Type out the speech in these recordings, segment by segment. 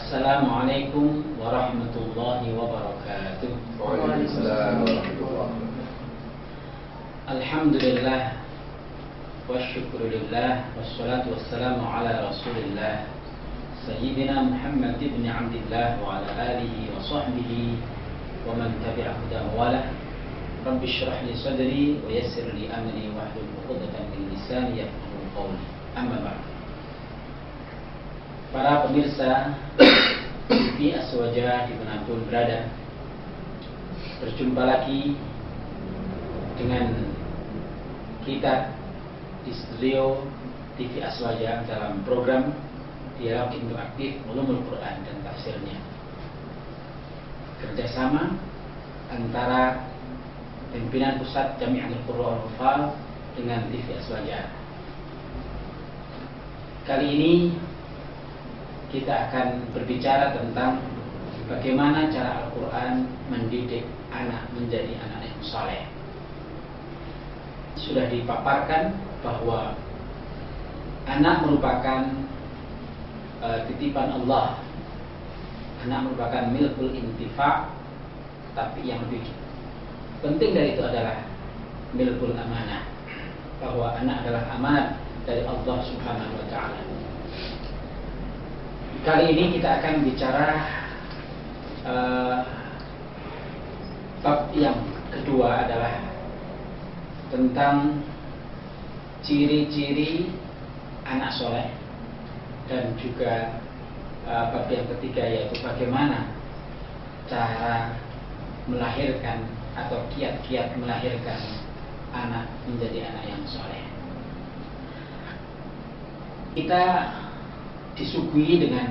Assalamualaikum warahmatullahi wabarakatuh. Waalaikumsalam warahmatullahi wabarakatuh. Alhamdulillah wasyukurillah wassalatu wassalamu ala rasulillah Sayyidina Muhammad ibn Abdillah wa ala alihi wa sahbihi wa man tabi'ahu da'walah. Rabbi syrah li sadri wa yassir li amri wa hlul 'uqdatam min lisani yafqahu qawli. Amma ba'd. Para pemirsa TV Aswaja dimanapun berada, berjumpa lagi dengan kita di studio TV Aswaja dalam program Dialog Interaktif Ulumul Quran dan Tafsirnya, kerjasama antara pimpinan pusat Jami'atul Qurra Al-Hufal dengan TV Aswaja. Kali ini kita akan berbicara tentang bagaimana cara Al-Quran mendidik anak menjadi anak yang saleh. Sudah dipaparkan bahwa anak merupakan titipan Allah. Anak merupakan milkul intifa, tapi yang lebih penting dari itu adalah milkul amanah, bahwa anak adalah amanat dari Allah Subhanahu wa Ta'ala. Kali ini kita akan bicara bab yang kedua adalah tentang ciri-ciri anak soleh, dan juga bab yang ketiga yaitu bagaimana cara melahirkan atau kiat-kiat melahirkan anak menjadi anak yang soleh. Kita disuguhi dengan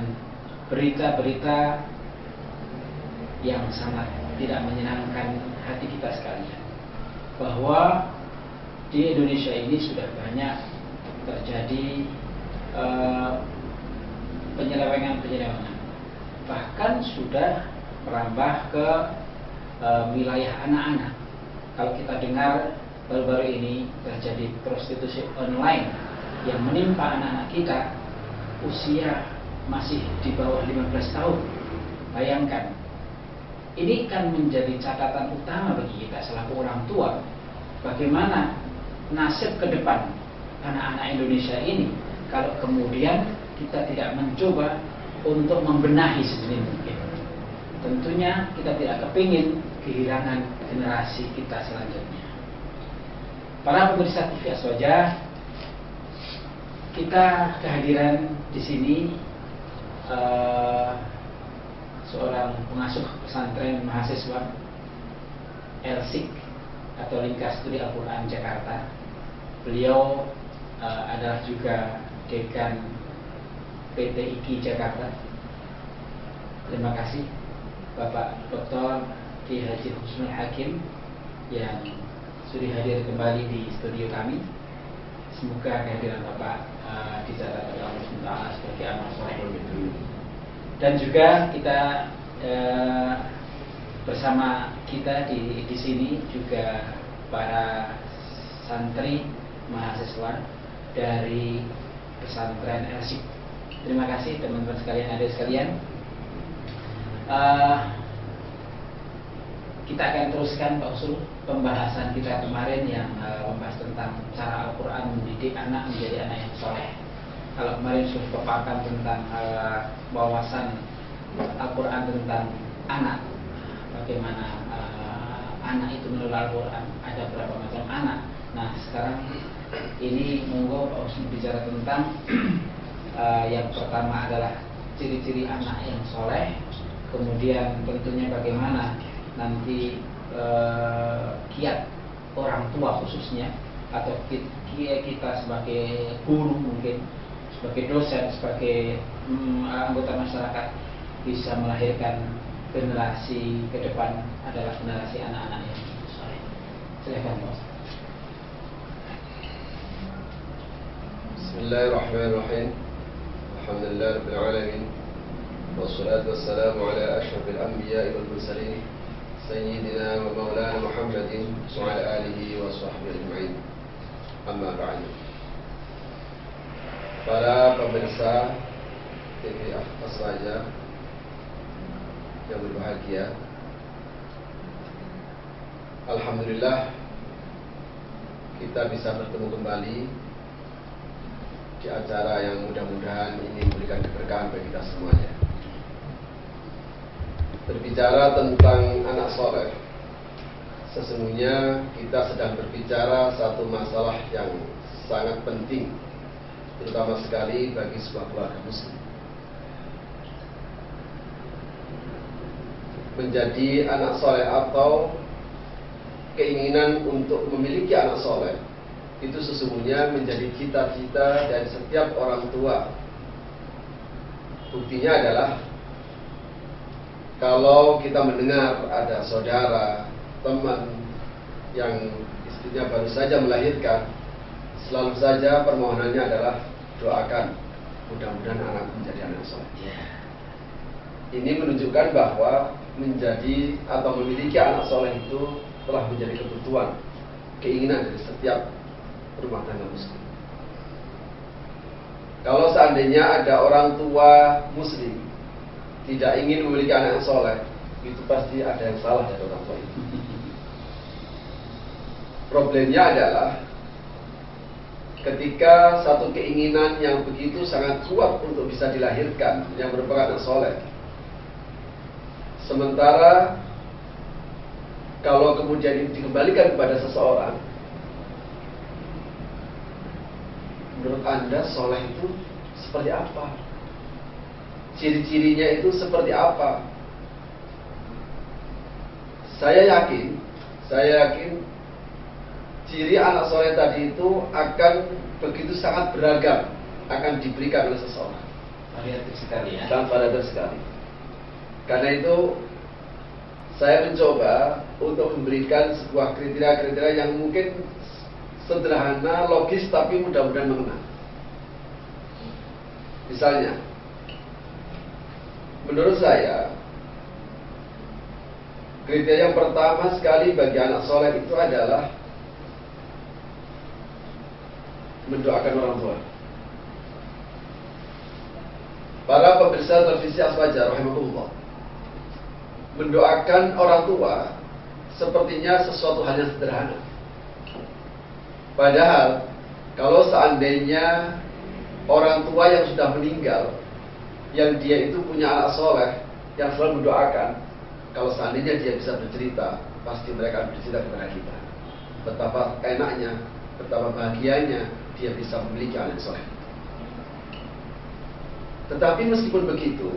berita-berita yang sangat tidak menyenangkan hati kita sekalian, bahwa di Indonesia ini sudah banyak terjadi penyelewengan, bahkan sudah merambah ke wilayah anak-anak. Kalau kita dengar baru-baru ini terjadi prostitusi online yang menimpa anak-anak kita usia masih di bawah 15 tahun. Bayangkan, ini kan menjadi catatan utama bagi kita selaku orang tua, bagaimana nasib ke depan anak-anak Indonesia ini kalau kemudian kita tidak mencoba untuk membenahi sedini mungkin. Tentunya kita tidak kepingin kehilangan generasi kita selanjutnya. Para pemirsa TV Aswaja, kita kehadiran di sini seorang pengasuh pesantren mahasiswa LSIK atau Lingkas Studi Al-Quran Jakarta. Beliau adalah juga dekan PT IKI Jakarta. Terima kasih Bapak Dr. Ki Haji Husnul Hakim yang sudah hadir kembali di studio kami. Semoga kehadiran Bapak dicatat oleh Allah SWT sebagai amal soleh. Dan juga kita bersama kita di sini juga para santri mahasiswa dari pesantren LSIK. Terima kasih teman-teman sekalian, adik sekalian. Kita akan teruskan Pak Usul pembahasan kita kemarin yang membahas tentang cara Al-Quran mendidik anak menjadi anak yang soleh. Kalau kemarin sudah paparkan tentang wawasan Al-Quran tentang anak, bagaimana anak itu menurut Al-Quran, ada berapa macam anak. Nah sekarang ini monggo Pak Usul bicara tentang yang pertama adalah ciri-ciri anak yang soleh, kemudian tentunya bagaimana nanti kiat orang tua khususnya, atau kita sebagai guru mungkin, sebagai dosen, sebagai anggota masyarakat bisa melahirkan generasi ke depan adalah generasi anak-anak yang soleh. Silakan Pak. Bismillahirrahmanirrahim. Alhamdulillah rabbil alamin. Wassalatu wassalamu ala asyrafil anbiya'i wal mursalin Sayyidina wa maulana Muhammadin wa ala alihi wa sahbihi ajma'in. Amma ba'du. Para pemirsa TV Aswaja yang berbahagia, alhamdulillah kita bisa bertemu kembali di acara yang mudah-mudahan ini memberikan keberkahan bagi kita semuanya. Berbicara tentang anak soleh, sesungguhnya kita sedang berbicara satu masalah yang sangat penting, terutama sekali bagi sebuah keluarga muslim. Menjadi anak soleh atau keinginan untuk memiliki anak soleh itu sesungguhnya menjadi cita-cita dari setiap orang tua. Buktinya adalah kalau kita mendengar ada saudara, teman yang istrinya baru saja melahirkan, selalu saja permohonannya adalah doakan mudah-mudahan anak menjadi anak soleh. Ini menunjukkan bahwa menjadi atau memiliki anak soleh itu telah menjadi kebutuhan, keinginan dari setiap rumah tangga muslim. Kalau seandainya ada orang tua muslim tidak ingin memiliki anak yang soleh, itu pasti ada yang salah dari orang tua itu. Problemnya adalah ketika satu keinginan yang begitu sangat kuat untuk bisa dilahirkan yang merupakan anak soleh, sementara kalau kemudian dikembalikan kepada seseorang, menurut Anda soleh itu seperti apa? Ciri-cirinya itu seperti apa? Saya yakin ciri anak soleh tadi itu akan begitu sangat beragam, akan diberikan oleh seseorang. Variatif sekali ya. Sangat variatif sekali. Karena itu saya mencoba untuk memberikan sebuah kriteria-kriteria yang mungkin sederhana, logis, tapi mudah-mudahan mengena. Misalnya, menurut saya kriteria yang pertama sekali bagi anak soleh itu adalah mendoakan orang tua. Para pemirsa televisi Aswaja rahimahullah, mendoakan orang tua sepertinya sesuatu hal yang sederhana. Padahal kalau seandainya orang tua yang sudah meninggal, yang dia itu punya anak soleh yang selalu mendoakan, kalau seandainya dia bisa bercerita, pasti mereka akan bercerita kepada kita betapa enaknya, betapa bahagianya dia bisa memiliki anak soleh. Tetapi meskipun begitu,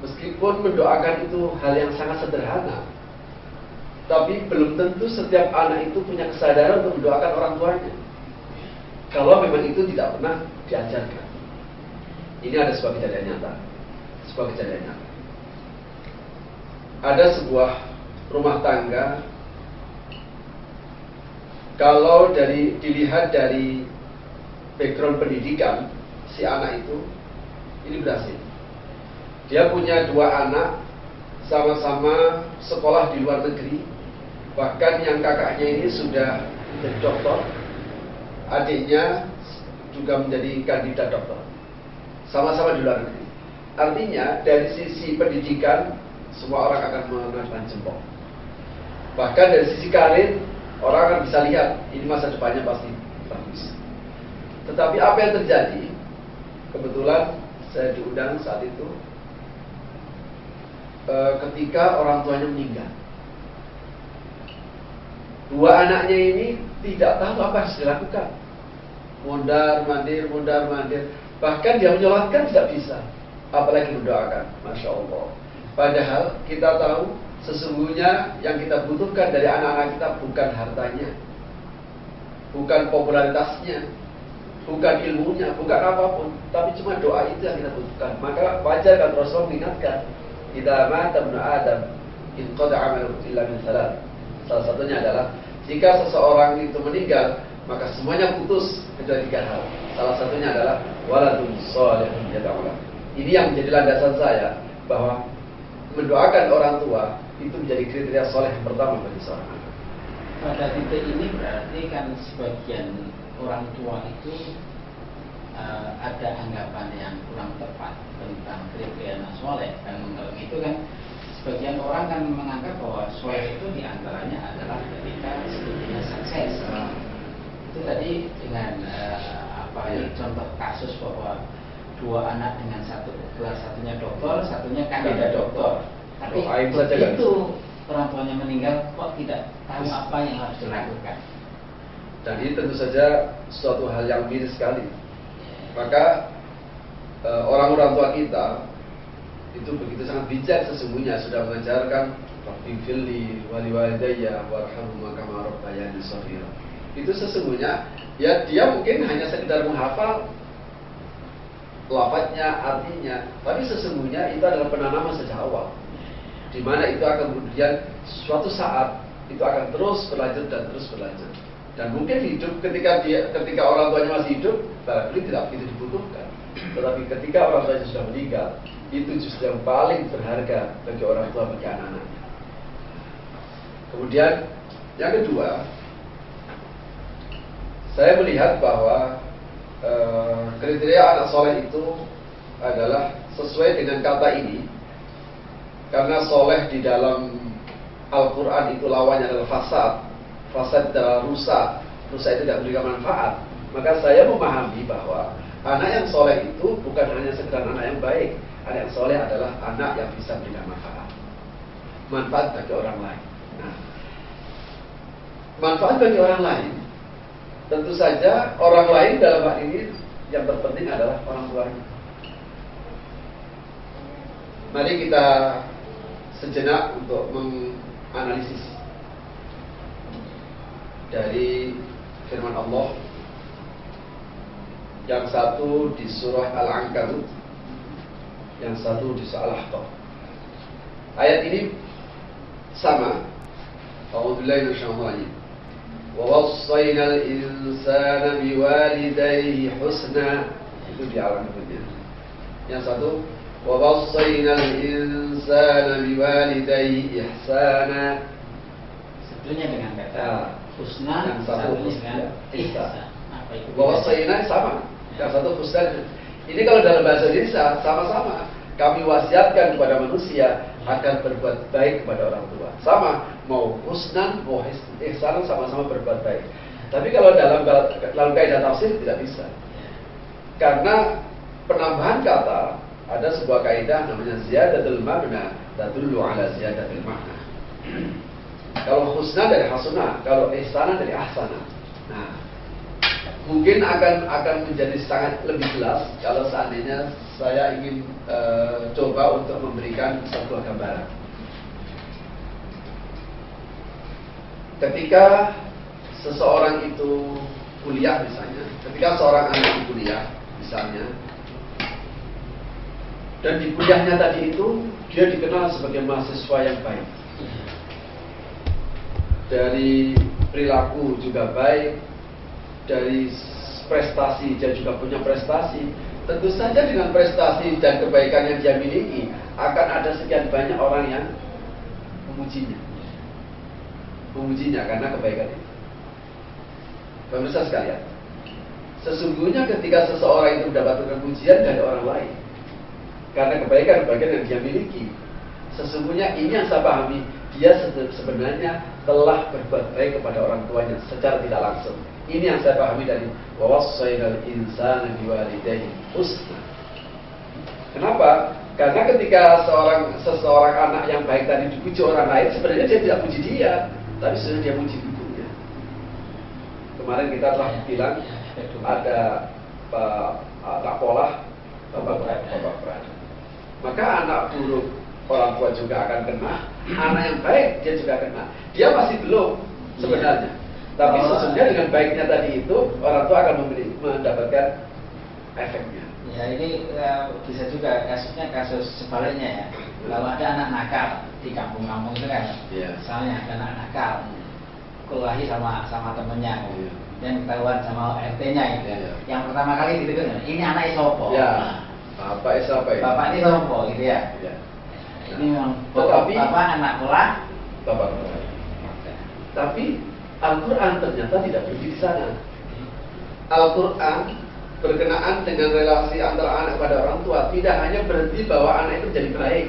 meskipun mendoakan itu hal yang sangat sederhana, tapi belum tentu setiap anak itu punya kesadaran untuk mendoakan orang tuanya, kalau memang itu tidak pernah diajarkan. Ini ada sebuah kejadian nyata. Ada sebuah rumah tangga, kalau dilihat dari background pendidikan si anak itu, ini berhasil. Dia punya dua anak, sama-sama sekolah di luar negeri. Bahkan yang kakaknya ini sudah menjadi doktor, adiknya juga menjadi kandidat doktor. Sama-sama di luar negeri. Artinya dari sisi pendidikan semua orang akan mengenalkan jempol. Bahkan dari sisi karir orang akan bisa lihat ini masa depannya pasti bagus. Tetapi apa yang terjadi? Kebetulan saya diundang saat itu ketika orang tuanya meninggal. Dua anaknya ini tidak tahu apa yang harus dilakukan. Mondar mandir. Bahkan dia menyolatkan tidak bisa, apalagi mendoakan. Masya Allah. Padahal kita tahu sesungguhnya yang kita butuhkan dari anak-anak kita bukan hartanya, bukan popularitasnya, bukan ilmunya, bukan apapun, tapi cuma doa itu yang kita butuhkan. Maka wajar kan Rasul mengingatkan, idza mata ibnu Adam inqada 'amaluhu illa min salat. Salah satunya adalah jika seseorang itu meninggal, maka semuanya putus kecuali 3 hal. Salah satunya adalah waladun shalihun yad'u lahu. Ini yang menjadi landasan saya bahwa mendoakan orang tua itu menjadi kriteria soleh yang pertama bagi seorang anak. Pada titik ini berarti kan sebagian orang tua itu ada anggapan yang kurang tepat tentang kriteria anak soleh. Dan kalau itu kan sebagian orang kan menganggap bahwa soleh itu diantaranya adalah ketika sebetulnya sukses. Itu tadi dengan contoh kasus bahwa dua anak dengan satu gelar, satunya doktor, satunya kandidat doktor. Tapi begitu orang tuanya meninggal, kok tidak tahu apa yang harus dilakukan. Dan ini tentu saja suatu hal yang miris sekali. Maka orang-orang tua kita itu begitu sangat bijak sesungguhnya, sudah mengajarkan Rabbighfirli wa liwalidayya warhamhuma kama rabbayani shaghira. Itu sesungguhnya ya dia mungkin hanya sekedar menghafal lafadznya, artinya, tapi sesungguhnya itu adalah penanaman sejak awal, di mana itu akan kemudian suatu saat itu akan terus berlanjut dan terus berlanjut. Dan mungkin hidup ketika orang tuanya masih hidup, barangkali tidak begitu dibutuhkan. Tetapi ketika orang tuanya sudah meninggal, itu justru yang paling berharga bagi orang tua, bagi anak-anaknya. Kemudian yang kedua, saya melihat bahwa kriteria anak soleh itu adalah sesuai dengan kata ini, karena soleh di dalam Al-Quran itu lawannya adalah fasad. Fasad adalah rusak itu tidak memberikan manfaat. Maka saya memahami bahwa anak yang soleh itu bukan hanya sekedar anak yang baik. Anak yang soleh adalah anak yang bisa memberikan manfaat bagi orang lain. Nah, manfaat bagi orang lain, tentu saja orang lain dalam hal ini yang terpenting adalah orang tuanya. Mari kita sejenak untuk menganalisis dari firman Allah yang satu di surah Al-Ankabut, yang satu di surah Al-Ahqaf. Ayat ini sama. A'udzubillahi minasyaitonir rajim. Wa wassaynal insana biwalidayhi husna. Itu di Al-Ankabutnya. Yang satu, wa wassaynal insana biwalidayhi ihsana. Sebetulnya dengan kata husna, yang satu dengan ihsan. Bahwa Sayyidina sama, yang satu husna. Ini kalau dalam bahasa Indonesia sama-sama. Kami wasiatkan kepada manusia agar berbuat baik kepada orang tua. Sama, mau husnan, mau ihsan, sama-sama berbuat baik. Tapi kalau dalam kaidah tafsir tidak bisa. Karena penambahan kata, ada sebuah kaidah namanya ziyadatul makna tadullu ala ziyadatul makna. Kalau husna dari hasuna, kalau ihsana dari ahsana. Nah, mungkin akan menjadi sangat lebih jelas kalau seandainya saya ingin coba untuk memberikan sebuah gambaran. Ketika seseorang itu kuliah misalnya, ketika seorang anak kuliah misalnya, dan di kuliahnya tadi itu dia dikenal sebagai mahasiswa yang baik, dari perilaku juga baik, dari prestasi dia juga punya prestasi. Tentu saja dengan prestasi dan kebaikan yang dia miliki akan ada sekian banyak orang yang memujinya karena kebaikan itu. Pemirsa sekalian, sesungguhnya ketika seseorang itu mendapatkan pujian dari orang lain karena kebaikan-kebaikan yang dia miliki, sesungguhnya ini yang saya pahami, dia sebenarnya telah berbuat baik kepada orang tuanya secara tidak langsung. Ini yang saya pahami dari wawassaynal insana biwalidayhi husna. Kenapa? Karena ketika seseorang anak yang baik tadi dipuji orang lain, sebenarnya dia tidak puji dia, tapi sebenarnya dia puji ibunya. Kemarin kita telah bilang ada anak pola, bapak berada. Maka anak buruk orang tua juga akan kena, anak yang baik dia juga kena. Dia masih belum sebenarnya. Tapi sesungguhnya dengan baiknya tadi itu orang tua akan mendapatkan efeknya. Ya ini bisa juga kasus sebaliknya ya. Kalau ada anak nakal di kampung-kampung itu kan, misalnya ada anak nakal, kelahi sama temennya, dan ketahuan sama RT-nya gitu. Yang pertama kali gitu kan, ini anak sopo. Ya. Bapak siapa ya? Bapak ini sopo gitu ya. Ini memang bapak anak pola. Bapak. Tapi Al-Quran ternyata tidak berhenti di sana. Al-Quran berkenaan dengan relasi antara anak pada orang tua tidak hanya berhenti bahwa anak itu menjadi baik.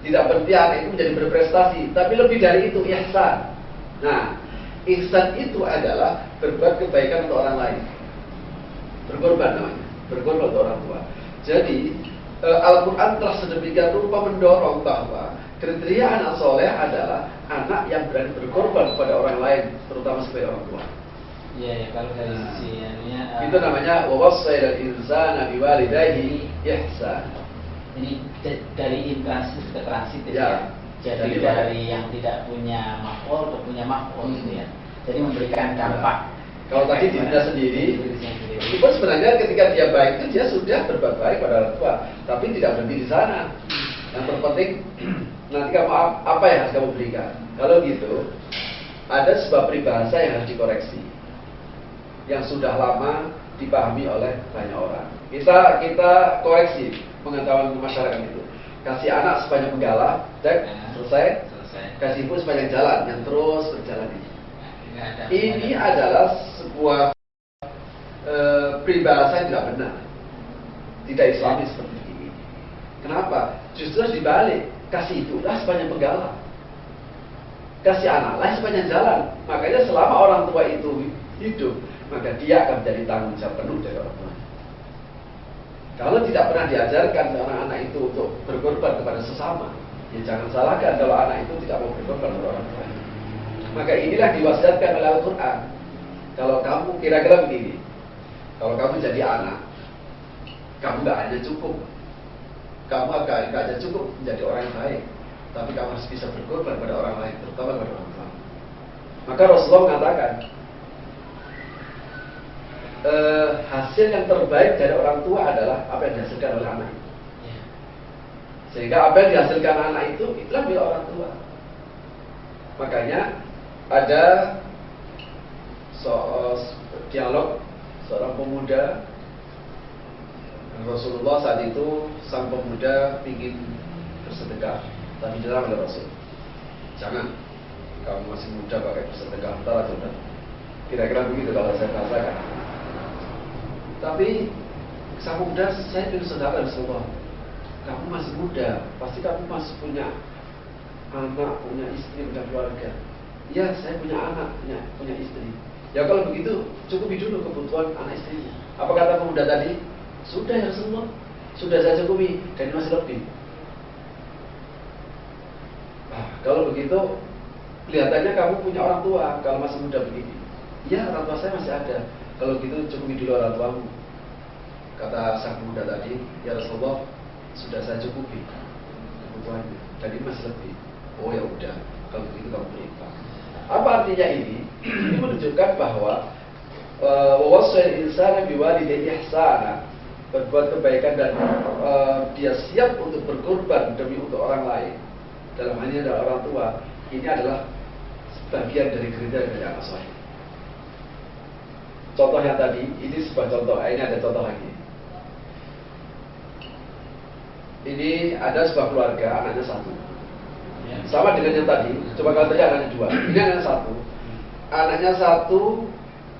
Tidak berarti anak itu menjadi berprestasi, tapi lebih dari itu ihsan. Nah, ihsan itu adalah berbuat kebaikan untuk orang lain. Berkorban namanya, berkorban untuk orang tua. Jadi Al-Quran telah sedemikian rupa mendorong bahwa kriteria anak soleh adalah anak yang berani berkorban kepada orang lain, terutama sebagai orang tua. Iya, kalau dari sisi itu namanya wawasailal insana biwalidayhi ihsan. Ini dari intransit ke transit ya. Jadi dari yang tidak punya maf'ul ke punya maf'ul gitu ya. Jadi memberikan dampak. Kalau tadi dirinya sendiri, itu pun sebenarnya ketika dia baik itu dia sudah berbuat baik pada orang tua, tapi tidak berhenti di sana. Yang terpenting nanti kamu apa yang harus kamu berikan. Kalau gitu, ada sebuah peribahasa yang harus dikoreksi, yang sudah lama dipahami oleh banyak orang. Kita koreksi pengetahuan masyarakat itu. Kasih anak sepanjang penggala, selesai. Kasih ibu sepanjang jalan, yang terus berjalan ini. Ini adalah sebuah peribahasa yang tidak benar, tidak Islami seperti ini. Kenapa? Justru dibalik, kasih ibulah sepanjang penggala, kasih anaklah sepanjang jalan. Makanya selama orang tua itu hidup, maka dia akan menjadi tanggung jawab penuh dari orang tua. Kalau tidak pernah diajarkan anak-anak itu untuk berkorban kepada sesama, ya jangan salahkan kalau anak itu tidak mau berkorban kepada orang tua. Maka inilah diwasiatkan oleh Al-Quran. Kalau kamu kira-kira begini, kalau kamu jadi anak, kamu nggak hanya cukup, kamu nggak hanya cukup menjadi orang yang baik, tapi kamu harus bisa berkorban pada orang lain, terutama pada orang tua. Maka Rasulullah mengatakan, hasil yang terbaik dari orang tua adalah apa yang dihasilkan oleh anak. Sehingga apa yang dihasilkan anak itu, itulah milik orang tua. Makanya ada dialog seorang pemuda Rasulullah. Saat itu sang pemuda ingin bersedekah, tapi dilarang oleh Rasul. Jangan, kamu masih muda pakai bersedekah, entar aja. Kira-kira begitu kalau saya katakan. Tapi sang pemuda, saya ingin sedekah Rasulullah. Kamu masih muda, pasti kamu masih punya anak, punya istri, punya keluarga. Ya, saya punya anak, punya istri. Ya kalau begitu, cukupi dulu kebutuhan anak istrinya. Apa kata pemuda tadi? Sudah ya Rasulullah, sudah saya cukupi, dan masih lebih. Kalau begitu, kelihatannya kamu punya orang tua kalau masih muda begini. Ya, orang tua saya masih ada. Kalau gitu cukupi dulu orang tuamu. Kata sang pemuda tadi, ya Rasulullah, sudah saya cukupi kebutuhannya, dan ini masih lebih. Oh ya udah, kalau begitu kamu berikan. Apa artinya ini? Ini menunjukkan bahwa wawasail insana biwalidayhi ihsana, berbuat kebaikan dan dia siap untuk berkorban demi untuk orang lain, dalam hal ini adalah orang tua. Ini adalah bagian dari kriteria dari anak soleh. Contoh yang tadi, ini sebuah contoh. Ini ada contoh lagi. Ini ada sebuah keluarga, anaknya satu. Sama dengan yang tadi, coba katanya anaknya dua. Ini anaknya satu. Anaknya satu,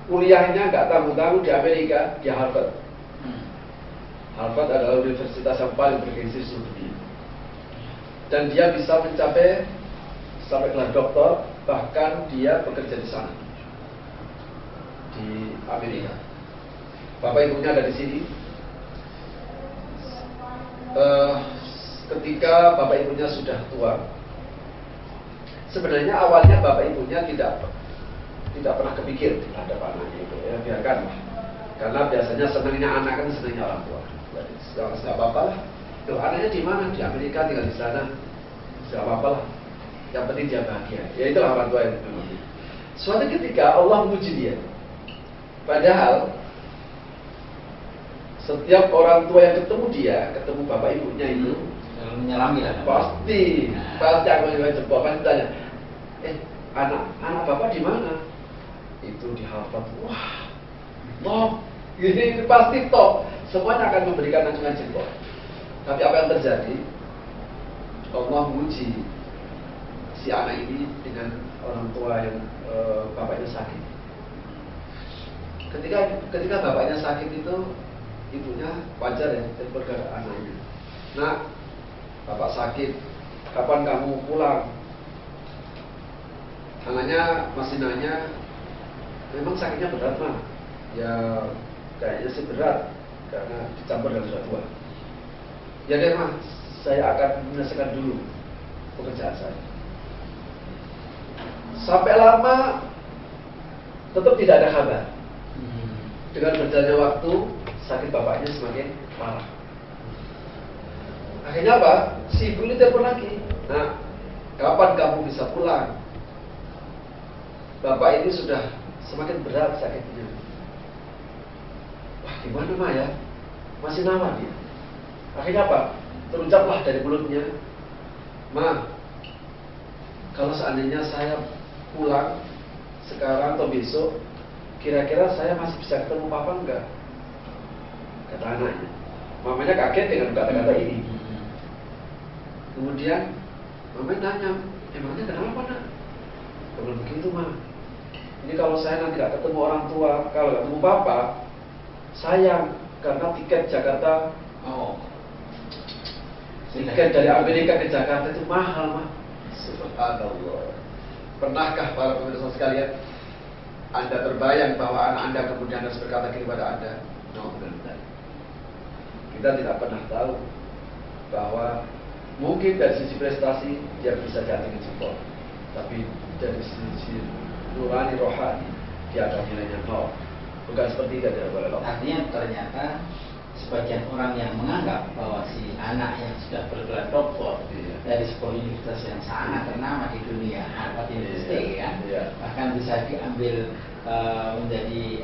kuliahnya nggak tanggung-tanggung di Amerika, di Harvard. Harvard adalah universitas yang paling bergengsi di seluruh dunia. Dan dia bisa mencapai sampai gelar doktor, bahkan dia bekerja di sana, di Amerika. Bapak ibunya ada di sini. Ketika bapak ibunya sudah tua, sebenarnya awalnya bapak ibunya tidak pernah kepikir terhadap anaknya itu. Ya biarkan, karena biasanya senangnya anak kan senangnya orang tua. Ya nggak apa-apa lah. Tuh anaknya di mana? Di Amerika, tinggal di sana. Nggak apa-apa lah. Yang penting dia bahagia. Ya itulah orang tua yang memang. Suatu ketika Allah menguji dia. Padahal setiap orang tua yang ketemu dia, ketemu bapak ibunya itu menyelami lah. Pasti aku juga jempol. Pasti tanya, anak bapak di mana? Itu di Harvard. Wah, top. Ini pasti top. Semuanya akan memberikan acungan jempol. Tapi apa yang terjadi? Allah menguji si anak ini dengan orang tua yang bapaknya sakit. Ketika bapaknya sakit itu, ibunya wajar ya telepon ke anaknya. Nah, bapak sakit, kapan kamu pulang? Anaknya masih nanya, memang sakitnya berat mah? Ya kayaknya sih berat, karena dicampur dengan sudah tua. Ya deh mah, saya akan menyelesaikan dulu pekerjaan saya. Sampai lama tetap tidak ada kabar. Dengan berjalannya waktu, sakit bapaknya semakin parah. Akhirnya apa? Si ibu ini telepon lagi. Nah, kapan kamu bisa pulang? Bapak ini sudah semakin berat sakitnya. Wah, gimana mah ya? Masih nawar dia. Akhirnya apa? Terucaplah dari mulutnya, Ma, kalau seandainya saya pulang sekarang atau besok, kira-kira saya masih bisa ketemu papa enggak? Kata anaknya. Mamanya kaget dengan kata-kata ini. Kemudian mamanya nanya, emangnya kenapa nak? Kalau begitu mah, ini kalau saya nanti gak ketemu orang tua, kalau gak ketemu papa, sayang, karena tiket Jakarta, tiket dari Amerika ke Jakarta itu mahal mah. Subhanallah. Pernahkah para pemirsa sekalian, Anda terbayang bahwa anak Anda kemudian harus berkata gini pada Anda? No, benar. Kita tidak pernah tahu bahwa mungkin dari sisi prestasi dia bisa jatuh jempol, tapi dari sisi nurani rohani dia ada nilainya nol. Bukan seperti itu, tidak boleh. Artinya ternyata sebagian orang yang menganggap bahwa si anak yang sudah bergelar doktor dari sebuah universitas yang sangat ternama di dunia, Harvard University kan, bahkan bisa diambil menjadi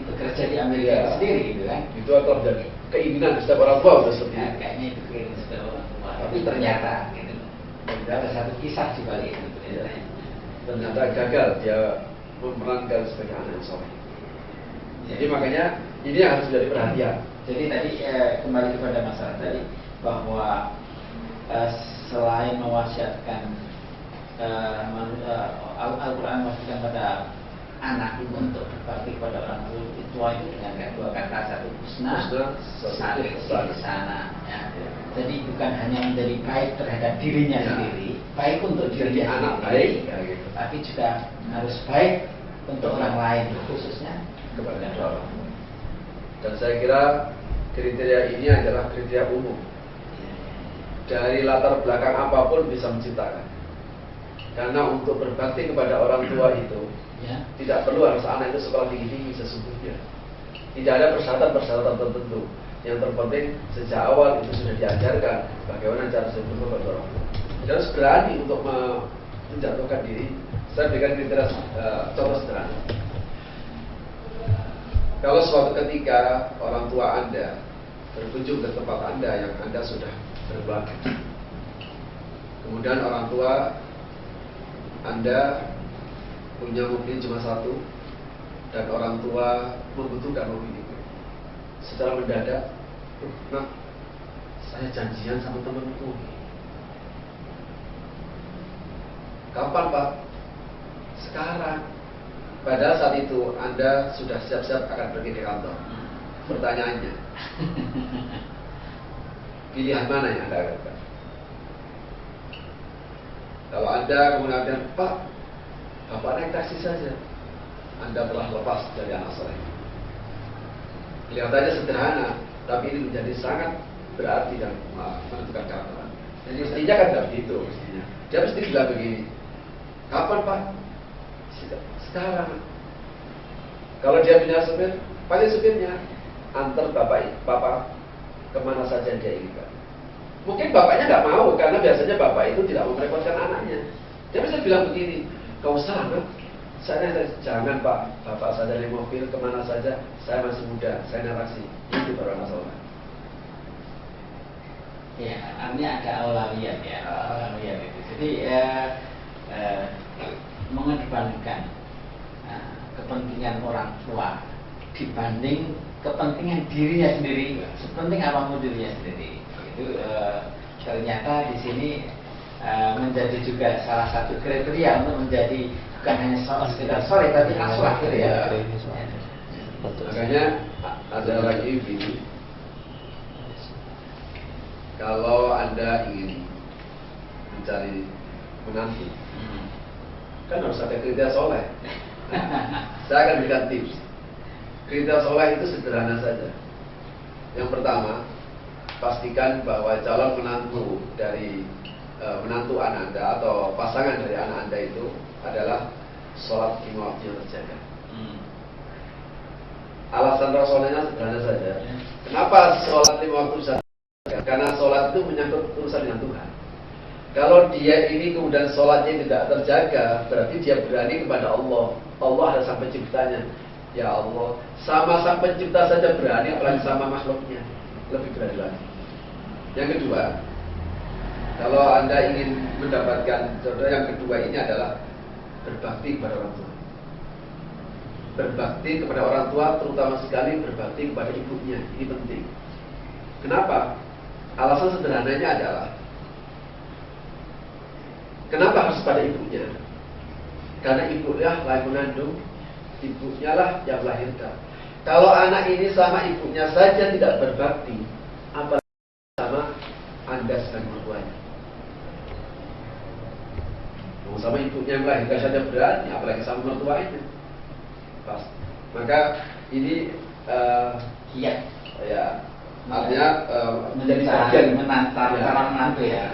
bekerja di Amerika sendiri gitu kan. Itu akan menjadi keinginan setiap orang tua sudah seperti itu. Kayaknya itu keinginan setiap orang tua. Tapi ternyata gitu, ada satu kisah di balik itu. Ternyata gagal dia memerankan sebagai anak yang soleh. Jadi makanya ini harus menjadi perhatian. Jadi tadi kembali kepada masalah tadi bahwa selain mewasiatkan Al-Quran mewasiatkan pada anak untuk berbakti kepada orang tua itu dengan dua kata, satu husna, satu ihsana. Ya. Jadi bukan hanya menjadi baik terhadap dirinya sendiri, baik untuk dirinya anak sendiri, baik, gitu. tapi juga harus baik untuk orang lain, khususnya kepada orang. Dan saya kira kriteria ini adalah kriteria umum. Dari latar belakang apapun bisa menciptakan. Karena untuk berbakti kepada orang tua itu tidak perlu harus anak itu sekolah tinggi-tinggi sesungguhnya. Tidak ada persyaratan-persyaratan tertentu. Yang terpenting sejak awal itu sudah diajarkan bagaimana cara berbuat kepada orang tua. Dia harus berani untuk menjatuhkan diri. Saya berikan kriteria contoh sederhana. Kalau suatu ketika orang tua Anda berkunjung ke tempat Anda yang Anda sudah berbakti, kemudian orang tua Anda punya mobil cuma satu dan orang tua membutuhkan mobil itu, secara mendadak, nah, saya janjian sama temanku. Kapan Pak? Sekarang. Padahal saat itu Anda sudah siap-siap akan pergi ke kantor. Pertanyaannya, pilihan mana yang Anda akan? Kalau Anda mengatakan, Pak, Bapak naik taksi saja, Anda telah lepas dari anak soleh. Kelihatannya sederhana, tapi ini menjadi sangat berarti dan menentukan karakter. Jadi mestinya kan tidak begitu. Dia mesti bilang begini, kapan Pak? Sekarang. Kalau dia punya supir, panggil supirnya, antar bapak kemana saja dia inginkan. Mungkin bapaknya nggak mau, karena biasanya bapak itu tidak mau merepotkan anaknya. Dia bisa bilang begini, kau salah, saya jangan Pak, bapak saya dari mobil kemana saja, saya masih muda, saya naik taksi. Itu baru masalah. Ya, artinya ada aulawiyat ya, aulawiyat itu. Jadi mengedepankan kepentingan orang tua dibanding kepentingan dirinya sendiri, sepenting apapun dirinya sendiri. Itu ternyata di sini menjadi juga salah satu kriteria untuk menjadi bukan hanya sekedar soleh tapi akhlak ya. Makanya ada lagi begini. Kalau Anda ingin mencari menantu, kan harus ada kriteria soleh. Saya akan berikan tips. Kriteria soleh itu sederhana saja. Yang pertama, pastikan bahwa calon menantu dari menantu anak Anda atau pasangan dari anak Anda itu adalah sholat lima waktu yang terjaga. Alasan rasionalnya sederhana saja. Kenapa sholat lima waktu terjaga? Karena sholat itu menyangkut urusan dengan Tuhan. Kalau dia ini kemudian sholatnya tidak terjaga, berarti dia berani kepada Allah. Allah ada sang penciptanya. Ya Allah, sama sang pencipta saja berani, apalagi sama makhluknya, lebih berani lagi. Yang kedua, kalau Anda ingin mendapatkan jodoh yang kedua ini adalah berbakti kepada orang tua. Berbakti kepada orang tua, terutama sekali berbakti kepada ibunya. Ini penting. Kenapa? Alasan sederhananya adalah, kenapa harus pada ibunya? Karena ibunya lah yang mengandung, ibunya lah yang melahirkan. Kalau anak ini sama ibunya saja tidak berbakti, apalagi sama Anda sebagai mertuanya. Sama ibunya yang melahirkan saja berani, apalagi sama mertuanya. Pas. Maka ini iya, ya artinya menjadi bagian menantar calon menantu ya.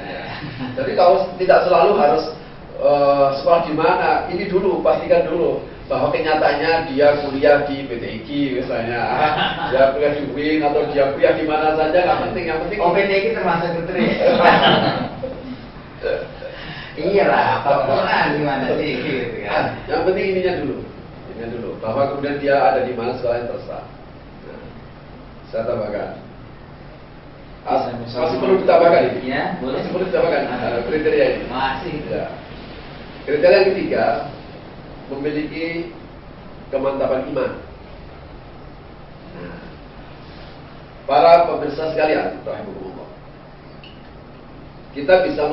Jadi kalau tidak selalu harus sekolah di mana, ini dulu pastikan dulu bahwa kenyataannya dia kuliah di PTIG misalnya, dia kuliah di UIN atau dia kuliah di mana saja, nggak penting. Yang penting PTIG termasuk putri. Iya lah, apa gimana sih gitu kan. Yang penting ininya dulu, bahwa kemudian dia ada di mana sekolah yang terserah. Nah, saya tambahkan. Masih perlu ditambahkan ini? Ya, boleh. Masih perlu ditambahkan kriteria ini. Masih. Ya. Kriteria yang ketiga, memiliki kemantapan iman. Nah, para pemirsa sekalian, rahimahumullah, kita bisa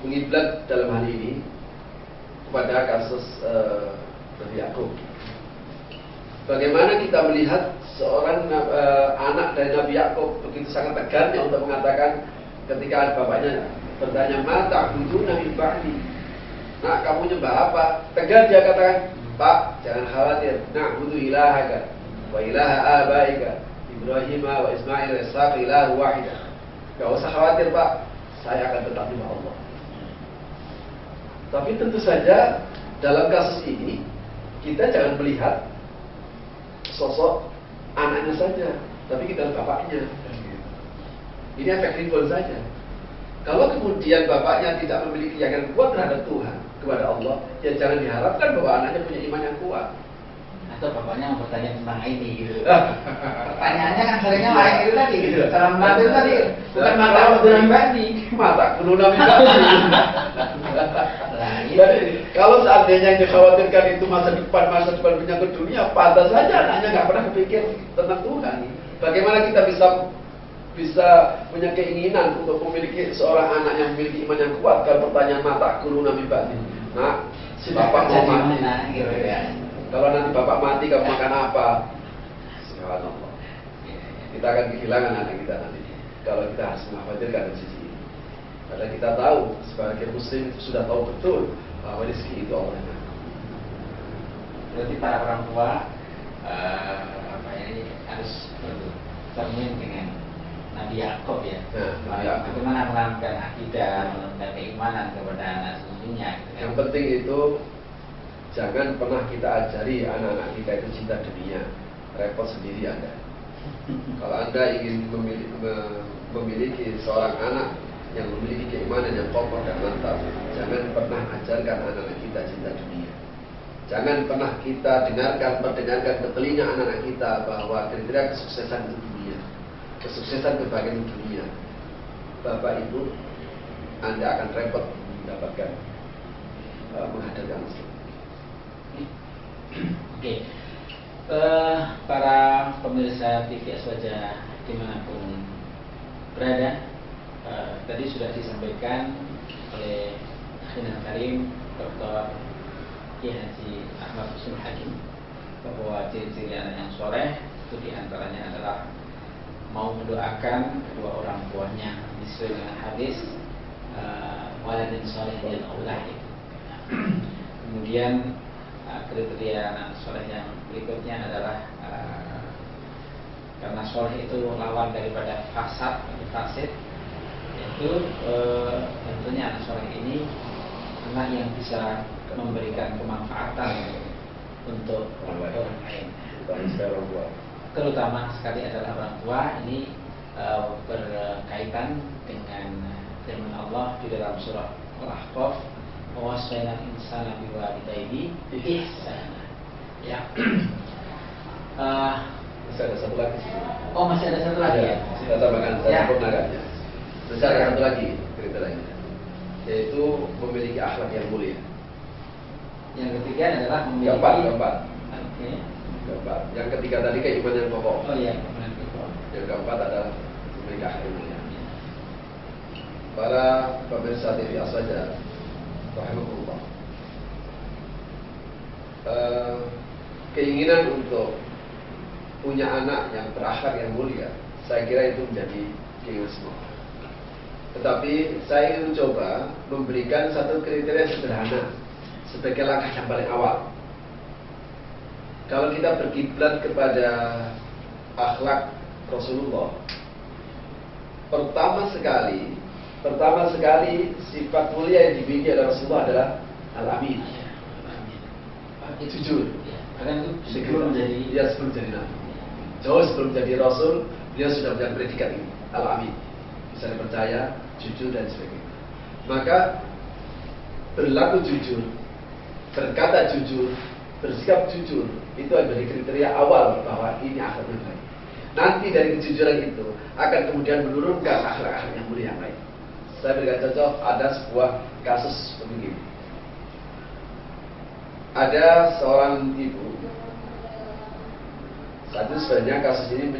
mengiblat dalam hal ini kepada kasus Nabi Yakub. Bagaimana kita melihat seorang anak dari Nabi Yakub begitu sangat tegarnya untuk mengatakan ketika bapaknya bertanya, "Mata buduna min ba'di?" Nah, kamu nyembah apa? Tegar dia katakan, "Pak, jangan khawatir. Na'budu ilahaka wa ilaha abaika Ibrahim wa Ismail wa Ishaq ilahu wahidah." Gak usah khawatir, Pak. Saya akan tetap nyembah Allah. Tapi tentu saja dalam kasus ini kita jangan melihat sosok anaknya saja, tapi kita bapaknya. Ini efek ripple saja. Kalau kemudian bapaknya tidak memiliki keyakinan kuat terhadap Tuhan, kepada Allah, ya jangan diharapkan bahwa anaknya punya iman yang kuat. Atau bapaknya mau bertanya tentang ini gitu. Pertanyaannya kan seringnya lain itu tadi gitu. Cara mengambil tadi bukan mata kudu badi. Mata kudu badi. Jadi kalau seandainya yang dikhawatirkan itu masa depan menyangkut dunia, pantas saja anaknya nggak pernah berpikir tentang Tuhan. Bagaimana kita bisa punya keinginan untuk memiliki seorang anak yang memiliki iman yang kuat? Kalau pertanyaan mata kudu badi. Nah, si bapak mau mati. Gitu ya. Kalau nanti bapak mati, kamu makan apa? Subhanallah. Kita akan kehilangan anak kita nanti. Kalau kita harus mengkhawatirkan dari sisi ini. Karena kita tahu, sebagai muslim sudah tahu betul bahwa rezeki itu Allah yang ngatur. Berarti para orang tua harus bercermin dengan Nabi Yakub ya. Bagaimana menanamkan akidah, menanamkan keimanan kepada anak sesungguhnya. Yang penting itu jangan pernah kita ajari anak-anak kita itu cinta dunia. Repot sendiri Anda. Kalau Anda ingin memiliki seorang anak yang memiliki keimanan yang kokoh dan mantap, jangan pernah ajarkan anak-anak kita cinta dunia. Jangan pernah kita perdengarkan ke telinga anak-anak kita bahwa kriteria kesuksesan itu dunia, kesuksesan kebahagiaan dunia. Bapak Ibu, Anda akan repot mendapatkan menghadirkan Muslim. Oke. Para pemirsa TV Aswaja dimanapun berada, tadi sudah disampaikan oleh Akhina Karim Dr. Kiai Haji Ahmad Husnul Hakim bahwa ciri-ciri anak yang soleh itu diantaranya adalah mau mendoakan kedua orang tuanya sesuai dengan hadis waladin sholihin yad'ulah itu. Kemudian kriteria anak soleh yang berikutnya adalah karena soleh itu lawan daripada fasad atau fasid, yaitu tentunya anak soleh ini anak yang bisa memberikan kemanfaatan untuk orang lain, terutama sekali adalah orang tua. Ini berkaitan dengan firman Allah di dalam surah Al-Ahqaf, "Wawassayna al-insana biwalidayhi ihsana." Ya. Masih ada satu lagi. Oh, masih ada satu lagi ya? Saya tambahkan, saya Ya. sempurnakan. Masih ada satu lagi kriterianya, yaitu memiliki akhlak yang mulia. Yang ketiga adalah memiliki Keempat. Oke. Keempat. Yang ketiga tadi keimanan yang pokok. Oh iya, kemudian kedua. Yang keempat adalah memiliki akhlak yang mulia. Para pemirsa TV Aswaja, rahimahullah, keinginan untuk punya anak yang berakhlak yang mulia, saya kira itu menjadi keinginan semua. Tetapi saya ingin mencoba memberikan satu kriteria sederhana sebagai langkah yang paling awal. Kalau kita berkiblat kepada akhlak Rasulullah, pertama sekali sifat mulia yang dimiliki oleh Rasulullah adalah al-amin, jujur. Karena itu sebelum menjadi Sebelum jadi nabi, jauh sebelum jadi rasul, dia sudah punya predikat ini, al-amin, bisa dipercaya, jujur dan sebagainya. Maka berlaku jujur, berkata jujur, bersikap jujur, itu adalah kriteria awal bahwa ini akhlak yang baik. Nanti dari kejujuran itu akan kemudian menurunkan akhlak-akhlak yang mulia yang lain. Saya berikan contoh, ada sebuah kasus begini. Ada seorang ibu, saat itu sebenarnya kasus ini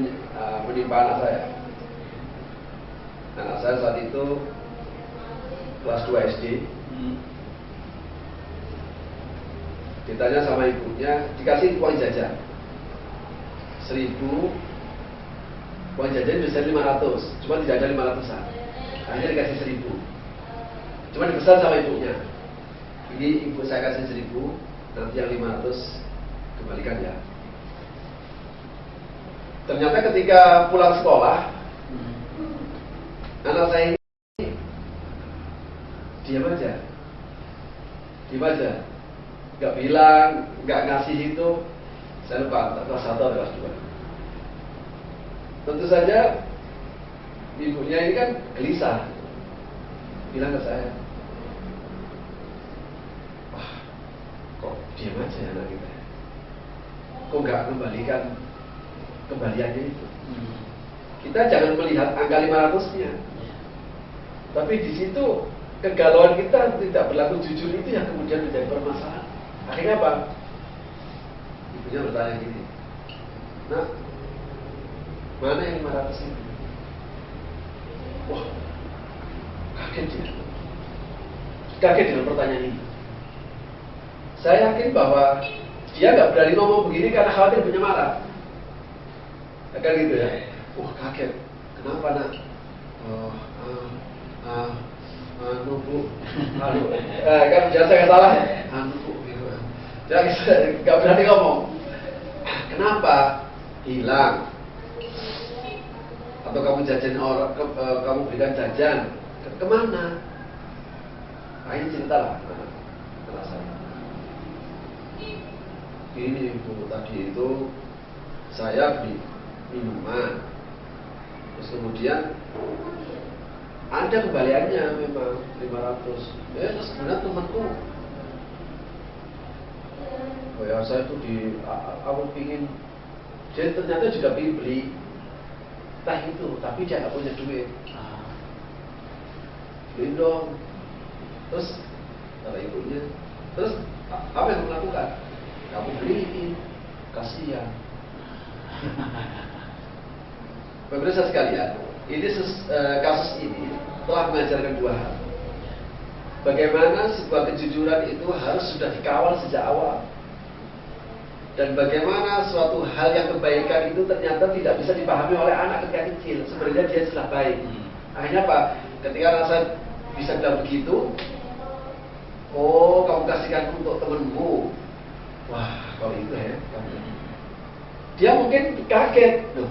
menimpa anak saya. Anak saya saat itu kelas 2 SD. Ditanya sama ibunya, dikasih uang jajan 1.000, uang jajan bisa 500, cuma tidak ada 500-an. Akhirnya dikasih 1.000, cuma dipesan sama ibunya, ini ibu saya kasih 1.000, nanti yang 500 kembalikan ya. Ternyata ketika pulang sekolah, anak saya ini diam aja, nggak bilang, nggak ngasih itu. Saya lupa kelas 1 atau kelas 2. Tentu saja ibunya ini kan gelisah, bilang ke saya, wah, kok diam aja ya anak kita, kok nggak kembalikan kembaliannya itu. Kita jangan melihat angka 500-nya, tapi di situ kegalauan kita tidak berlaku jujur itu yang kemudian menjadi permasalahan. Akhirnya apa? Ibunya bertanya gini, "Nak, mana yang 500 ini?" Wah, kaget dengan pertanyaan ini. Saya yakin bahwa dia nggak berani ngomong begini karena khawatir ibunya marah. Kan gitu ya. Wah, kaget. Kenapa, Nak? Bu, kan biasa nggak salah. Bu, dia nggak berani ngomong. Kenapa? Hilang. Atau kamu jajan orang, kamu berikan jajan kemana? Ini cerita lah alasan. Ini ibu tadi itu saya beli minuman, terus kemudian ada kembaliannya memang 500. Terus kemudian temanku, oh ya saya itu aku pingin, dia ternyata juga beli teh itu, tapi dia nggak punya duit. Beli dong. Terus kata ibunya, terus apa yang kamu lakukan? Kamu beliin, kasihan. Pemirsa sekalian, ini kasus ini telah mengajarkan dua hal. Bagaimana sebuah kejujuran itu harus sudah dikawal sejak awal, dan bagaimana suatu hal yang kebaikan itu ternyata tidak bisa dipahami oleh anak ketika kecil. Sebenarnya dia sudah baik. Akhirnya apa? Ketika anak saya bisa bilang begitu. Oh, kamu kasihkan untuk temenmu. Wah, kalau itu ya, dia mungkin kaget. Loh,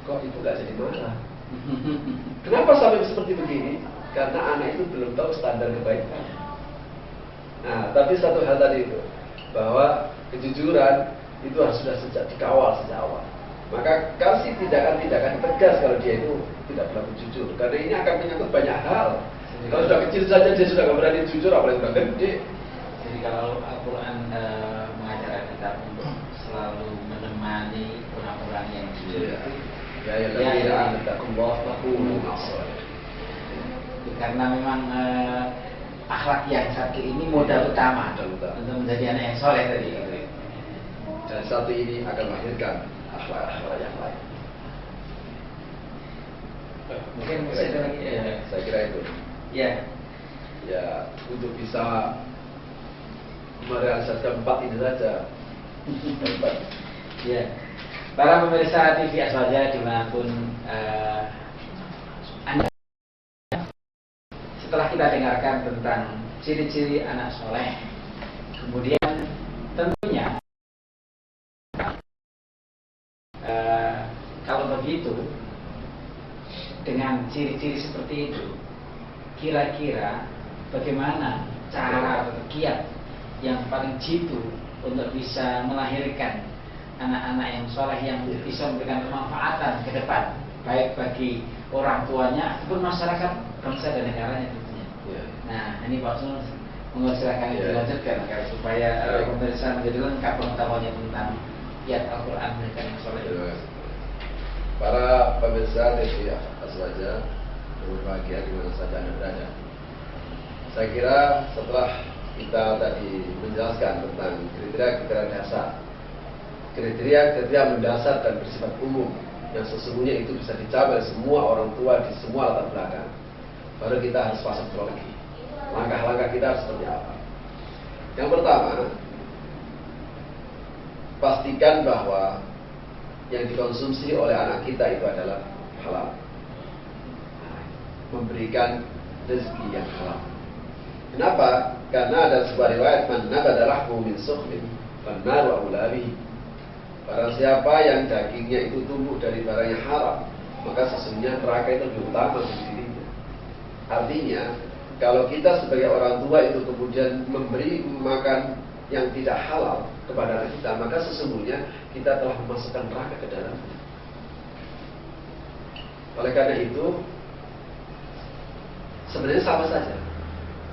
kok ibu gak jadi marah? Kenapa sampai seperti begini? Karena anak itu belum tahu standar kebaikan. Nah, tapi satu hal tadi itu, bahwa kejujuran itu harus sudah dikawal sejak awal. Maka kasih tindakan-tindakan tegas kalau dia itu tidak berlaku jujur. Karena ini akan menyangkut banyak hal. Kalau sudah kecil saja dia sudah nggak berani jujur, apalagi sudah gede. Jadi kalau Al-Quran mengajarkan kita untuk selalu menemani orang-orang yang jujur, karena memang akhlak yang satu ini modal utama untuk menjadi anak yang soleh tadi. Dan satu ini akan melahirkan akhlak-akhlak yang lain. Mungkin saya ada lagi. Saya kira itu. Ya. Ya, untuk bisa merealisasikan 4 ini saja. Ya. Para pemirsa TV Aswaja dimanapun Anda, setelah kita dengarkan tentang ciri-ciri anak soleh, kemudian tentunya kalau begitu, dengan ciri-ciri seperti itu, kira-kira bagaimana cara atau kiat yang paling jitu untuk bisa melahirkan anak-anak yang soleh yang bisa memberikan kemanfaatan ke depan, baik bagi orang tuanya ataupun masyarakat bangsa dan negaranya tentunya. Nah, ini Pak Sun mengusahakan dilanjutkan agar supaya pemirsa menjadi lengkap pengetahuannya tentang kiat Al-Quran memberikan yang soleh. Para pemirsa TV Aswaja berbahagia di mana saja Anda berada. Saya kira setelah kita tadi menjelaskan tentang kriteria-kriteria dasar, kriteria-kriteria mendasar dan bersifat umum yang sesungguhnya itu bisa dicapai semua orang tua di semua latar belakang, baru kita harus masuk strategi. Langkah-langkah kita harus seperti apa? Yang pertama, pastikan bahwa yang dikonsumsi oleh anak kita itu adalah halal. Memberikan rezeki yang halal. Kenapa? Karena ada sebuah riwayat, man nabada lahmu min sukhmin fannaru aula bihi. Barang siapa yang dagingnya itu tumbuh dari barang yang haram, maka sesungguhnya neraka itu lebih utama bagi dirinya. Artinya, kalau kita sebagai orang tua itu kemudian memberi makan yang tidak halal kepada anak kita, maka sesungguhnya kita telah memasukkan neraka ke dalamnya. Oleh karena itu, sebenarnya sama saja.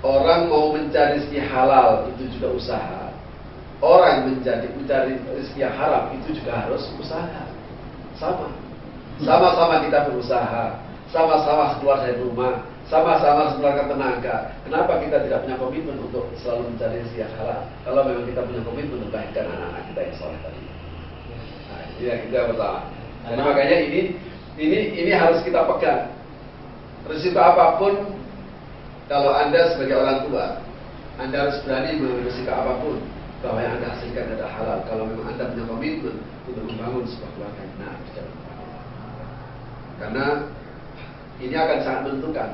Orang mau mencari rezeki halal itu juga usaha. Orang mencari rezeki yang haram itu juga harus usaha. Sama-sama kita berusaha, sama-sama keluar dari rumah, sama-sama harus mengeluarkan tenaga. Kenapa kita tidak punya komitmen untuk selalu mencari rezeki yang halal? Kalau memang kita punya komitmen untuk melahirkan anak-anak kita yang soleh tadi. Nah, ini yang kita pertama. Jadi makanya ini harus kita pegang. Risiko apapun, kalau Anda sebagai orang tua, Anda harus berani berisiko apapun bahwa yang Anda hasilkan adalah halal. Kalau memang Anda punya komitmen untuk membangun sebuah keluarga yang benar di dalam keluarga. Karena ini akan sangat menentukan.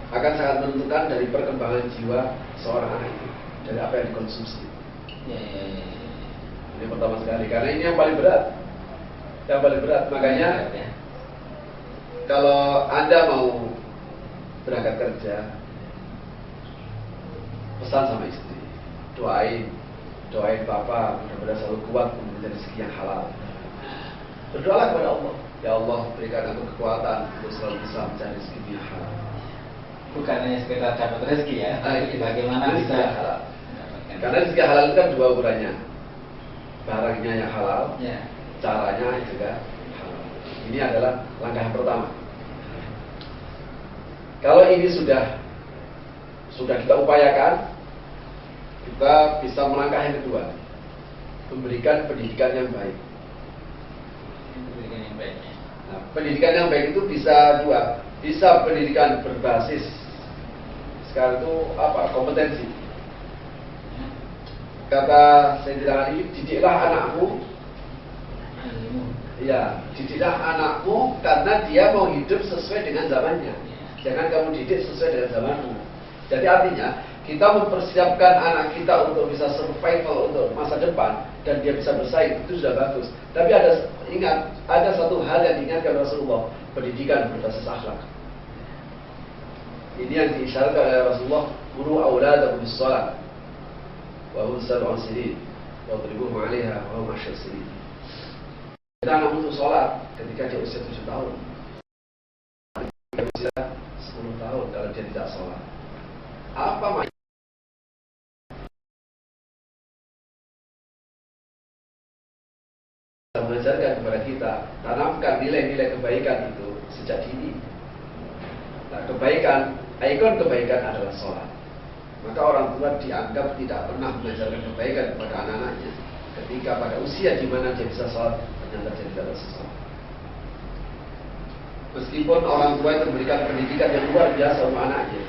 Akan sangat menentukan dari perkembangan jiwa seorang anak itu, dari apa yang dikonsumsi. Ini pertama sekali, karena ini yang paling berat. Yang paling berat, makanya kalau Anda mau berangkat kerja, pesan sama istri, doain Papa mudah-mudahan selalu kuat untuk mencari rezeki yang halal. Berdoalah kepada Allah, ya Allah berikan aku kekuatan untuk selalu bisa mencari rezeki yang halal. Bukan hanya sekedar dapat rezeki ya, bagaimana bisa halal. Karena rezeki halal itu kan dua ukurannya, barangnya yang halal, caranya juga halal. Ini adalah langkah yang pertama. Kalau ini sudah kita upayakan, kita bisa melangkah yang kedua, memberikan pendidikan yang baik. Nah, pendidikan yang baik itu bisa dua, bisa pendidikan berbasis sekarang itu apa? Kompetensi. Kata Sayyidina Ali, didiklah anakmu. Ya, didiklah anakmu karena dia mau hidup sesuai dengan zamannya. Jangan kamu didik sesuai dengan zamanmu. Jadi artinya kita mempersiapkan anak kita untuk bisa survival untuk masa depan dan dia bisa bersaing, itu sudah bagus. Tapi ada satu hal yang diingatkan Rasulullah, pendidikan berbasis akhlak. Ini yang diisyaratkan oleh Rasulullah, muru auladakum bis-shalah wa hum sab'un sinin wa dribuhum 'alaiha wa hum 10 sinin. Kita anak untuk sholat ketika dia usia 7 tahun, usia 10 tahun kalau dia tidak sholat. Apa maknanya? Mengajarkan kepada kita, tanamkan nilai-nilai kebaikan itu sejak dini. Nah, ikon kebaikan adalah sholat. Maka orang tua dianggap tidak pernah mengajarkan kebaikan kepada anak-anaknya ketika pada usia di mana dia bisa sholat, ternyata dia tidak bisa sholat. Meskipun orang tua itu memberikan pendidikan yang luar biasa untuk anaknya,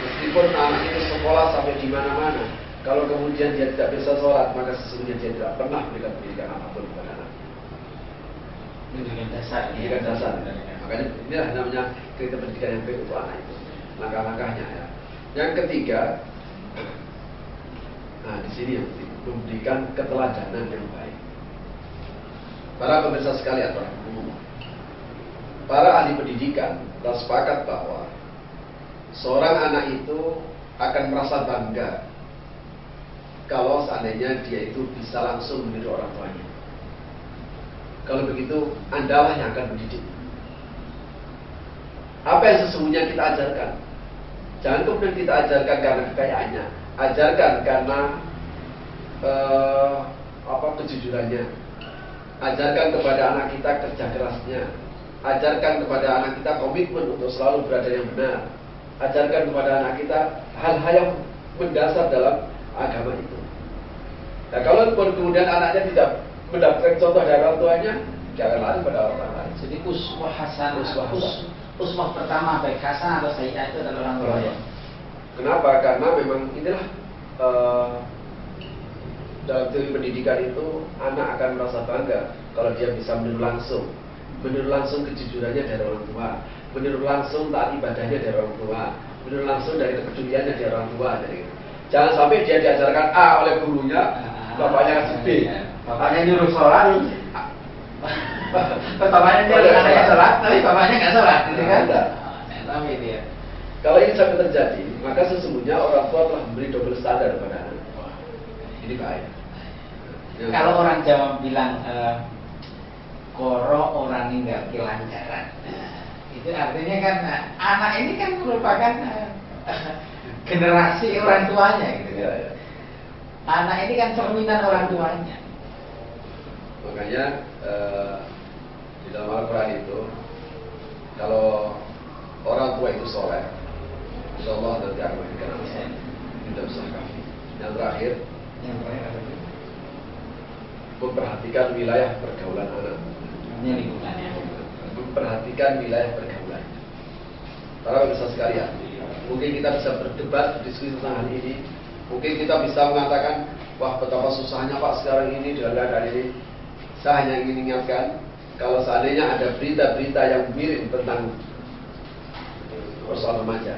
meskipun anak itu sekolah sampai di mana-mana, kalau kemudian dia tidak bisa sholat, maka sesungguhnya dia tidak pernah memberikan pendidikan apapun kepada anaknya. Pendidikan dasar. Pendidikan dasar. Makanya inilah namanya kritik pendidikan yang baik untuk anak itu. Langkah-langkahnya ya. Yang ketiga, nah di sini yang penting, memberikan keteladanan yang baik. Para pemirsa sekalian, para ahli pendidikan telah sepakat bahwa seorang anak itu akan merasa bangga kalau seandainya dia itu bisa langsung meniru orang tuanya. Kalau begitu, Andalah yang akan mendidik. Apa yang sesungguhnya kita ajarkan? Jangan kemudian kita ajarkan karena kekayaannya, ajarkan karena kejujurannya, ajarkan kepada anak kita kerja kerasnya, ajarkan kepada anak kita komitmen untuk selalu berada yang benar, ajarkan kepada anak kita hal-hal yang mendasar dalam agama itu. Nah, kalau kemudian anaknya tidak mendapatkan contoh dari orang tuanya, jangan lari pada orang lain. Jadi uswah hasanah, uswah pertama baik hasanah atau sayyi'ah itu adalah orang tua. Kenapa? Karena memang inilah dalam teori pendidikan itu anak akan merasa bangga kalau dia bisa meniru langsung kejujurannya dari orang tua, meniru langsung taat ibadahnya dari orang tua, meniru langsung dari kepeduliannya dari orang tua. Jangan sampai dia diajarkan A oleh gurunya, bapaknya kasih B. Bapaknya nyuruh sholat, bapaknya nyuruh anaknya sholat, tapi bapaknya nggak sholat, gitu kan? Tapi dia. Kalau ini sampai terjadi, maka sesungguhnya orang tua telah memberi double standar kepada anak. Ini bahaya. Kalau orang Jawa bilang koro orang ninggal kelancaran, itu artinya kan anak ini kan merupakan generasi orang tuanya, gitu. Ya. Anak ini kan cerminan orang tuanya. Makanya di dalam Al-Quran itu, kalau orang tua itu soleh, insyaallah nanti akan memberikan anak soleh. Ini sudah besar kafir. Yang terakhir, memperhatikan wilayah pergaulan anak. Ini lingkungannya. Memperhatikan wilayah pergaulan. Para pemirsa sekalian, mungkin kita bisa berdebat, berdiskusi tentang hal ini. Mungkin kita bisa mengatakan, wah betapa susahnya Pak sekarang ini dengan keadaan ini. Saya hanya ingin ingatkan, kalau seandainya ada berita-berita yang miring tentang persoalan remaja,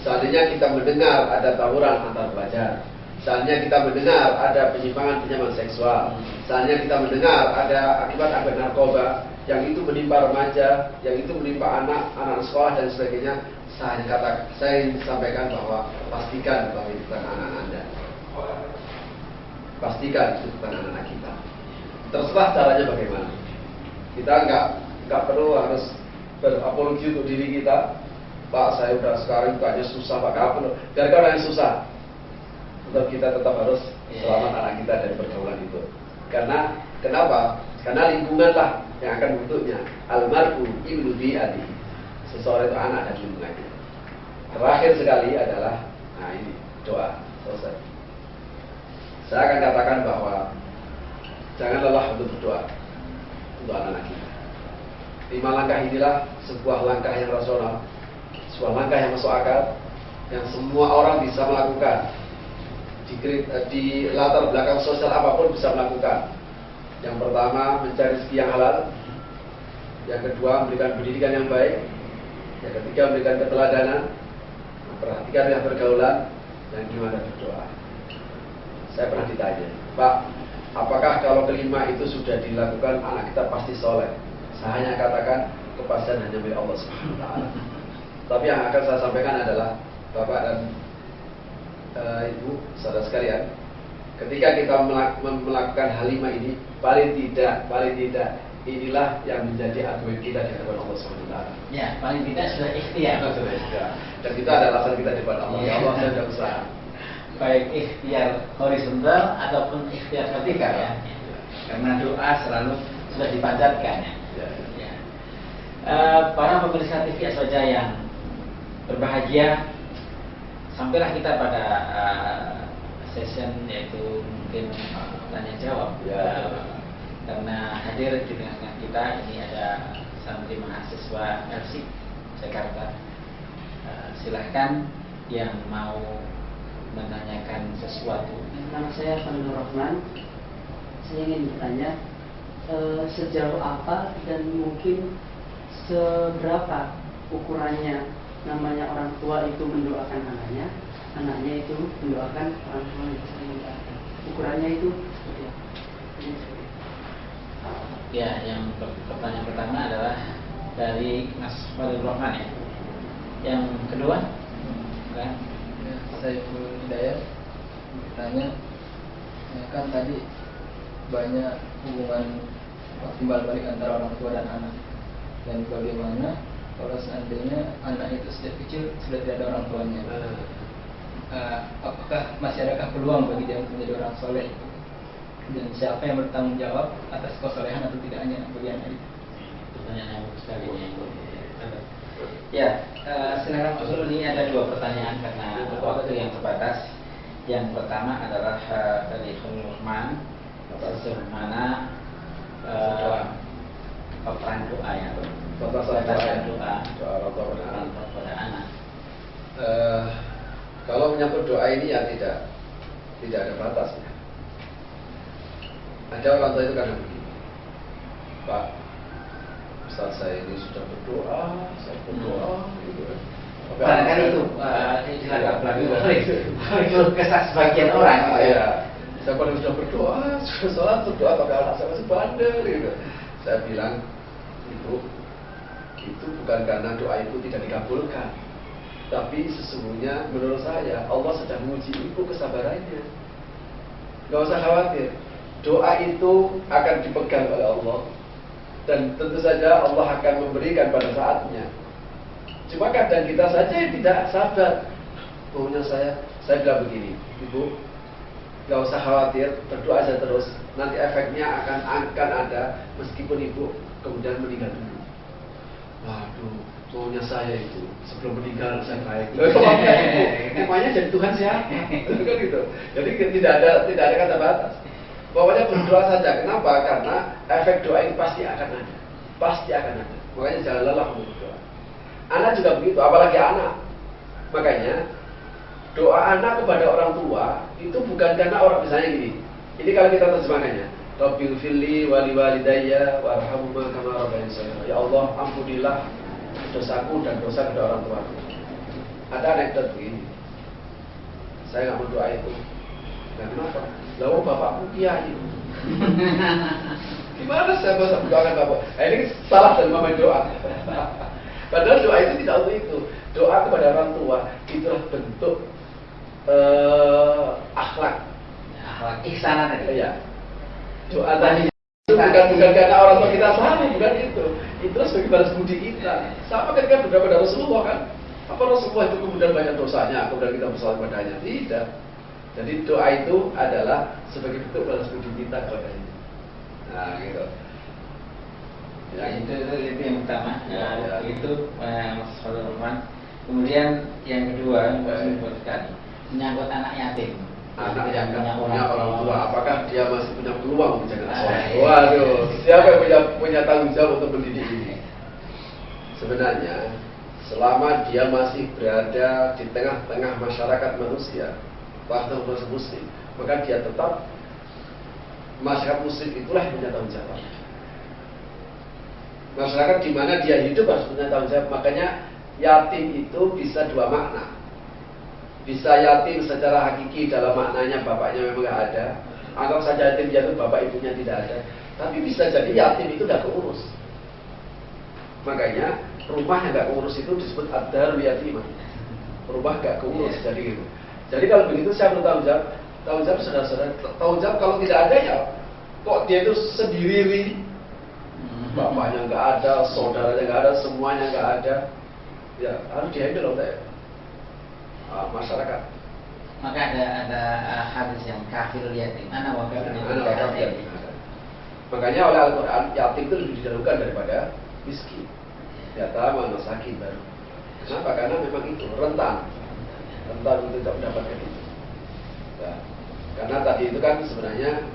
seandainya kita mendengar ada tawuran antar pelajar, seandainya kita mendengar ada penyimpangan seksual, seandainya kita mendengar ada akibat narkoba yang itu menimpa remaja, yang itu menimpa anak sekolah dan sebagainya, saya ingin sampaikan bahwa pastikan bahwa itu bukan anak Anda. Pastikan itu bukan anak kita. Terserah caranya bagaimana. Kita nggak perlu harus berapologi untuk diri kita. Pak, saya udah sekarang itu aja susah, Pak. Nggak perlu. Biarkan orang yang susah. Tetap kita tetap harus selamat anak kita dari pergaulan itu. Karena kenapa? Karena lingkunganlah yang akan membentuknya. Almar'u ibnu bi'adi. Seseorang itu anak dan lingkungannya. Terakhir sekali adalah, nah ini doa. Selesai. Saya akan katakan bahwa jangan lelah untuk berdoa untuk anak-anak kita. 5 langkah inilah sebuah langkah yang rasional, sebuah langkah yang masuk akal, yang semua orang bisa melakukan. Di latar belakang sosial apapun bisa melakukan. Yang pertama, mencari rezeki yang halal. Yang kedua, memberikan pendidikan yang baik. Ya, ketika memberikan keteladanan, perhatikan yang pergaulan dan gimana berdoa. Saya pernah ditanya, Pak, apakah kalau kelima itu sudah dilakukan anak kita pasti soleh? Saya hanya katakan kepastian hanya milik Allah Subhanahu Wa Taala. Tapi yang akan saya sampaikan adalah Bapak dan Ibu, saudara sekalian, ketika kita melakukan hal lima ini, paling tidak inilah yang menjadi argumen kita di hadapan Allah Subhanahu Wa Taala. Ya, paling tidak sudah ikhtiar. Dan kita ada alasan kita di depan Allah. Ya Allah, saya sudah usaha. Baik ikhtiar horizontal ataupun ikhtiar vertikal ya. Karena doa selalu sudah dipanjatkan ya. Ya. Para pemirsa TV saja yang berbahagia, sampailah kita pada session yaitu mungkin tanya jawab. Karena hadir di tengah-tengah kita ini ada santri mahasiswa LC Jakarta. Silahkan yang mau menanyakan sesuatu. Nama saya Fadlur Rahman. Saya ingin bertanya sejauh apa dan mungkin seberapa ukurannya namanya orang tua itu mendoakan anaknya, anaknya itu mendoakan orang tuanya. Ukurannya itu seperti apa? Ya, yang pertanyaan pertama adalah dari Mas Fadlur Rahman ya. Yang kedua, kan? Ya, Saiful Hidayat bertanya, ya kan tadi banyak hubungan timbal balik antara orang tua dan anak, dan bagaimana kalau seandainya anak itu sejak kecil sudah tidak ada orang tuanya, apakah masih adakah peluang bagi dia untuk menjadi orang soleh, dan siapa yang bertanggung jawab atas kesolehan atau tidaknya bagi anak itu? Pertanyaan yang bagus sekali ini. Ya, silakan Mas Ul. Ini ada dua pertanyaan karena waktu yang terbatas. Yang pertama adalah dari Fadlur Rahman, sejauh mana peran doa ya, batasan doa orang tua pada anak. Kalau menyangkut doa ini ya tidak ada batasnya. Ada orang tua itu karena begini, Pak, saat saya ini sudah berdoa, gitu kan. Barangkali itu silakan itu kesah sebagian orang. Ya, saya pada sudah berdoa, sudah sholat, berdoa, tapi anak saya masih bandel, gitu. Saya bilang, Ibu, itu bukan karena doa itu tidak dikabulkan, tapi sesungguhnya menurut saya Allah sedang menguji ibu kesabarannya. Gak usah khawatir, doa itu akan dipegang oleh Allah, dan tentu saja Allah akan memberikan pada saatnya. Cuma kadang kita saja yang tidak sabar. Maunya saya bilang begini, Ibu, gak usah khawatir, berdoa aja terus. Nanti efeknya akan ada meskipun ibu kemudian meninggal dulu. Waduh, maunya saya itu sebelum meninggal saya baik. Emangnya jadi Tuhan siapa? Kan gitu. Jadi tidak ada kata batas. Pokoknya berdoa saja. Kenapa? Karena efek doa ini pasti akan ada. Pasti akan ada. Makanya jangan lelah untuk berdoa. Anak juga begitu, apalagi anak. Makanya doa anak kepada orang tua itu bukan karena orang, misalnya gini. Ini kalau kita terjemahkannya, Rabbil firli wali walidayya warhamhuma kama rabbayani shaghira. Ya Allah, ampunilah dosaku dan dosa kedua orang tuaku. Ada anekdot begini. Saya nggak mau doa itu. Nah, kenapa? Lalu bapakku kiai. Gimana saya bisa mendoakan bapak? Nah, ini salah dalam memain doa. Padahal doa itu tidak untuk itu. Doa kepada orang tua itulah bentuk akhlak Ihsanan tadi. ya. Doa tadi itu bukan karena orang tua kita salah, bukan itu. Itulah sebagai balas budi kita. Sama ketika berdoa pada Rasulullah kan. Apa Rasulullah itu kemudian banyak dosanya, kemudian kita bersalah padanya? Tidak. Jadi doa itu adalah sebagai bentuk balas budi kita kepadanya. Nah, gitu. Ya, itu yang pertama. Ya. Itu Mas Fadlur Rahman. Kemudian yang kedua, sekali menyangkut anak yatim. Anak yang punya punya orang tua, apakah dia masih punya peluang menjadi anak soleh? Iya. Waduh, siapa yang punya tanggung jawab untuk mendidik ini? Sebenarnya, selama dia masih berada di tengah-tengah masyarakat manusia, bahkan muslim, maka dia tetap masyarakat muslim itulah yang punya tanggung jawab. Masyarakat di mana dia hidup harus punya tanggung jawab. Makanya yatim itu bisa dua makna. Bisa yatim secara hakiki dalam maknanya bapaknya memang nggak ada. Anggap saja yatim jatuh bapak ibunya tidak ada. Tapi bisa jadi yatim itu tidak keurus. Makanya rumah yang nggak keurus itu disebut ad-darul yatimah. Rumah nggak keurus, jadi gitu. Jadi kalau begitu saya bertanggung jawab. Tanggung jawab saudara-saudara. Tanggung jawab kalau tidak ada ya, kok dia itu sendiri. Bapaknya nggak ada, saudaranya nggak ada, semuanya nggak ada. Ya harus dihandle oleh masyarakat. Maka ada hadis yang kafirul yatim, ana wa kafirul yatim. Makanya oleh Al-Quran yatim itu lebih didahulukan daripada miskin. Yatama masakin baru. Kenapa? Karena memang itu rentan untuk tidak mendapatkan itu. Nah, karena tadi itu kan sebenarnya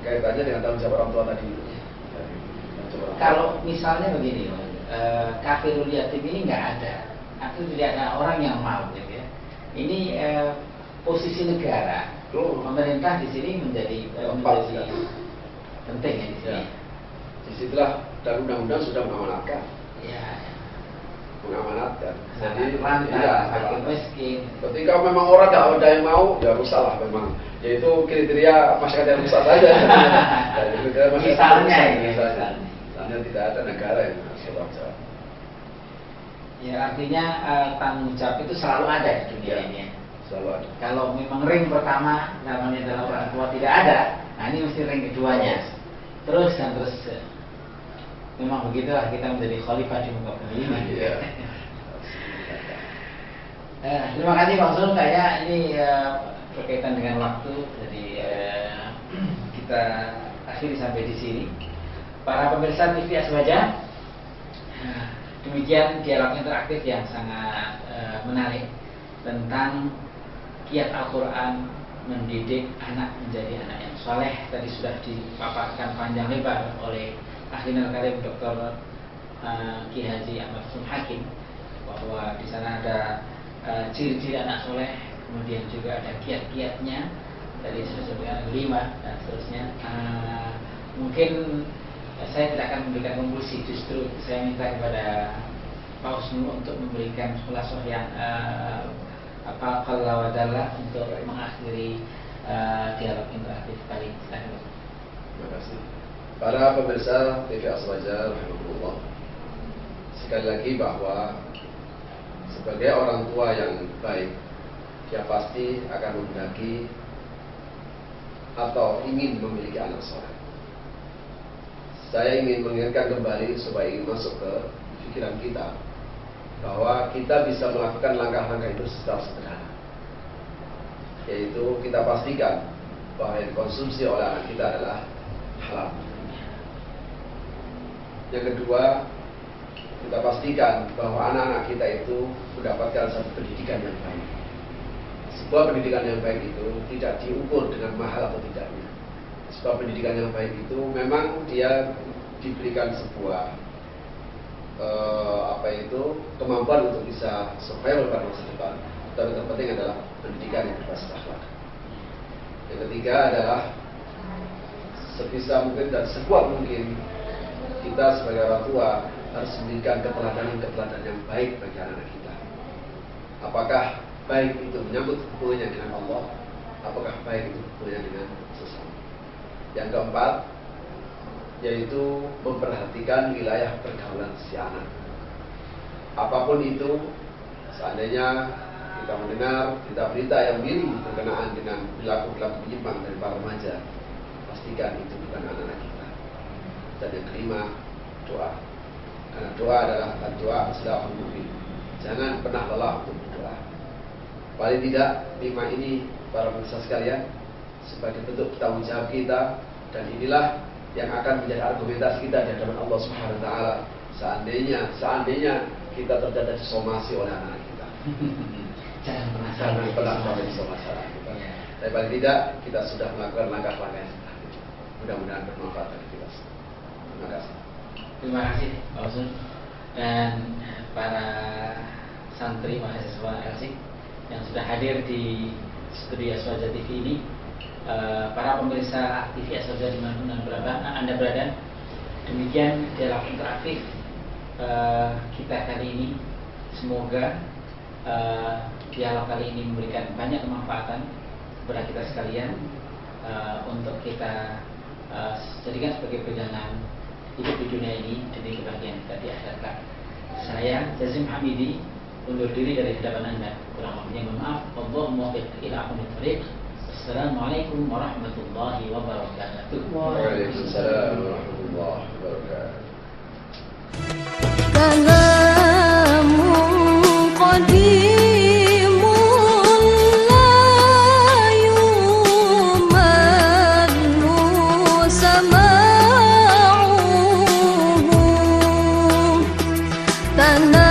kaitannya dengan tanggung jawab orang tua tadi. Kalau misalnya begini, kafirul yatim ini nggak ada, atau tidak ada orang yang mau, gitu ya. Ini posisi negara, pemerintah di sini menjadi penting ya di sini. Disitulah dan undang-undang sudah mengamanatkan. Ya. Mengamanatkan. Jadi lantas, fakir miskin. Ketika memang orang nggak ada yang mau, ya rusak lah memang. Yaitu kriteria masyarakat yang rusak saja. Misalnya. Misalnya tidak ada negara yang bertanggung jawab. Ya artinya tanggung jawab itu selalu ada di dunia ini. Ya. Selalu ada. Kalau memang ring pertama namanya adalah orang tua tidak ada, nah ini mesti ring keduanya. Terus dan terus. Memang begitulah kita menjadi khalifah di muka bumi ini. Iya. Terima kasih Bang Sul, kayak ini berkaitan dengan waktu, jadi kita akhiri sampai di sini. Para pemirsa TV Aswaja, demikian dialog interaktif yang sangat menarik tentang kiat Al-Quran mendidik anak menjadi anak yang soleh. Tadi sudah dipaparkan panjang lebar oleh Ahli Al-Karim Dr. Ki Haji Ahmad Hussein Hakim, bahwa di sana ada ciri-ciri anak soleh, kemudian juga ada kiat-kiatnya, tadi sudah sebutkan 5 dan seterusnya. Mungkin saya tidak akan memberikan konklusi, justru saya minta kepada Pak Husnul untuk memberikan khulasoh yang qalla wa dalla untuk mengakhiri dialog interaktif kali ini. Terima kasih. Para pemirsa TV Aswaja rahimahullah, sekali lagi bahwa sebagai orang tua yang baik, dia pasti akan menghendaki atau ingin memiliki anak soleh. Saya ingin mengingatkan kembali supaya ingin masuk ke pikiran kita bahwa kita bisa melakukan langkah-langkah itu secara sederhana, yaitu kita pastikan bahwa yang dikonsumsi oleh anak kita adalah halal. Yang kedua, kita pastikan bahwa anak-anak kita itu mendapatkan satu pendidikan yang baik. Sebuah pendidikan yang baik itu tidak diukur dengan mahal atau tidaknya. Sebuah pendidikan yang baik itu memang dia diberikan sebuah kemampuan untuk bisa survival pada masa depan. Tapi yang terpenting adalah pendidikan yang berbasis akhlak. Yang ketiga adalah sebisa mungkin dan sekuat mungkin kita sebagai orang tua harus memberikan keteladanan yang baik bagi anak-anak kita. Apakah baik itu menyambut hubungannya dengan Allah, apakah baik itu hubungannya dengan sesama. Yang keempat, yaitu memperhatikan wilayah pergaulan si anak. Apapun itu, seandainya kita mendengar berita-berita yang miring berkenaan dengan perilaku-perilaku menyimpang dari para remaja, pastikan itu bukan anak-anak kita. Dan yang kelima, doa. Karena doa adalah doa silahul mu'min. Jangan pernah lelah untuk berdoa. Paling tidak 5 ini para pemirsa sekalian sebagai bentuk tanggung jawab kita, dan inilah yang akan menjadi argumentasi kita di hadapan Allah Subhanahu wa taala seandainya kita terjadi somasi oleh anak kita. Jangan pernah sampai disomasi anak kita. Tapi paling tidak kita sudah melakukan langkah-langkah yang selanjutnya. Mudah-mudahan bermanfaat bagi kita. Terima kasih. Terima kasih Pak Usun dan para santri mahasiswa Elsik yang sudah hadir di studio Aswaja TV ini. Para pemirsa TV Aswaja dimanapun Anda berada, demikian dialog interaktif kita kali ini. Semoga dialog kali ini memberikan banyak kemanfaatan kepada kita sekalian, untuk kita jadikan sebagai pegangan hidup di dunia ini demi kebahagiaan kita di akhirat. Saya Jazim Hamidi undur diri dari hadapan Anda. Kurang lebihnya mohon maaf. Allahumma muwaffiq ila aqwamit thoriq. Assalamualaikum warahmatullahi wabarakatuh. Waalaikumsalam warahmatullahi wabarakatuh. Kalamun qadimun la yumannu sama'uhu tanah